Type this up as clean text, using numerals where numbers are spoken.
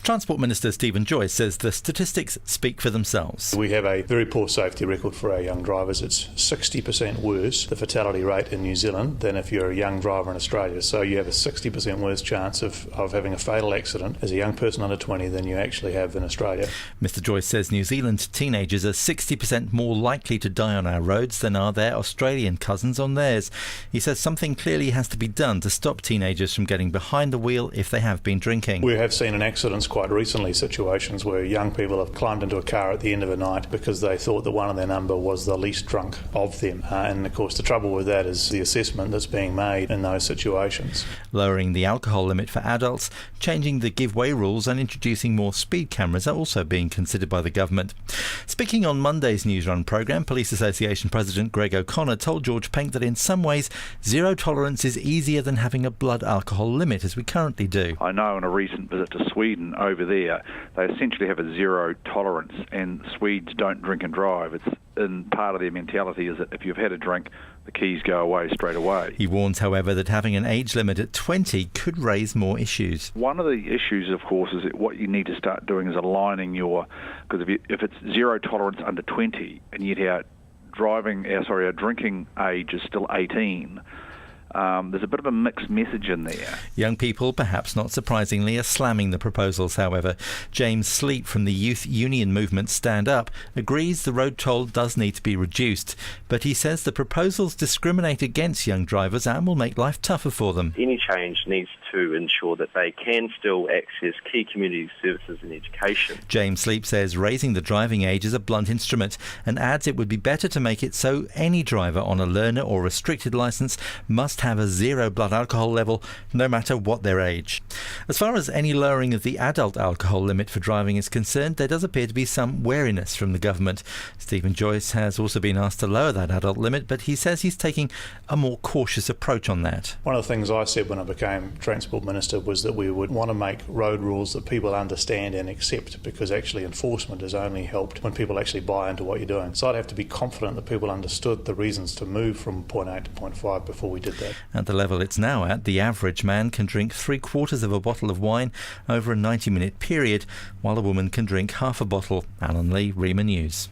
Transport Minister Stephen Joyce says the statistics speak for themselves. We have a very poor safety record for our young drivers. It's 60% worse, the fatality rate in New Zealand, than if you're a young driver in Australia. So you have a 60% worse chance of having a fatal accident as a young person under 20 than you actually have in Australia. Mr Joyce says New Zealand teenagers are 60% more likely to die on our roads than are their Australian cousins on theirs. He says something clearly has to be done to stop teenagers from getting behind the wheel if they have been drinking. We have seen in accidents quite recently situations where young people have climbed into a car at the end of the night because they thought that one of their number was the least drunk of them. And of course the trouble with that is the assessment that's being made in those situations. Lowering the alcohol limit for adults, changing the give-way rules and introducing more speed cameras are also being considered by the government. Speaking on Monday's Newsrun programme, Police Association President Greg O'Connor told George Penk that in some ways zero tolerance is easier than having a blood alcohol limit as we currently do. I know on a recent visit to Sweden over there, they essentially have a zero tolerance, and Swedes don't drink and drive. It's in part of their mentality is that if you've had a drink, the keys go away straight away. He warns, however, that having an age limit at 20 could raise more issues. One of the issues, of course, is that what you need to start doing is aligning because if it's zero tolerance under 20 and yet our drinking age is still 18, there's a bit of a mixed message in there. Young people, perhaps not surprisingly, are slamming the proposals, however. James Sleep from the youth union movement Stand Up agrees the road toll does need to be reduced, but he says the proposals discriminate against young drivers and will make life tougher for them. Any change needs to ensure that they can still access key community services and education. James Sleep says raising the driving age is a blunt instrument and adds it would be better to make it so any driver on a learner or restricted licence must have a zero blood alcohol level no matter what their age. As far as any lowering of the adult alcohol limit for driving is concerned, there does appear to be some wariness from the government. Stephen Joyce has also been asked to lower that adult limit, but he says he's taking a more cautious approach on that. One of the things I said when I became Transport Minister was that we would want to make road rules that people understand and accept, because actually enforcement is only helped when people actually buy into what you're doing. So I'd have to be confident that people understood the reasons to move from point 8 to point 5 before we did that. At the level it's now at, the average man can drink 3/4 of a bottle of wine over a 90-minute period, while a woman can drink half a bottle. Allan Lee, Rima News.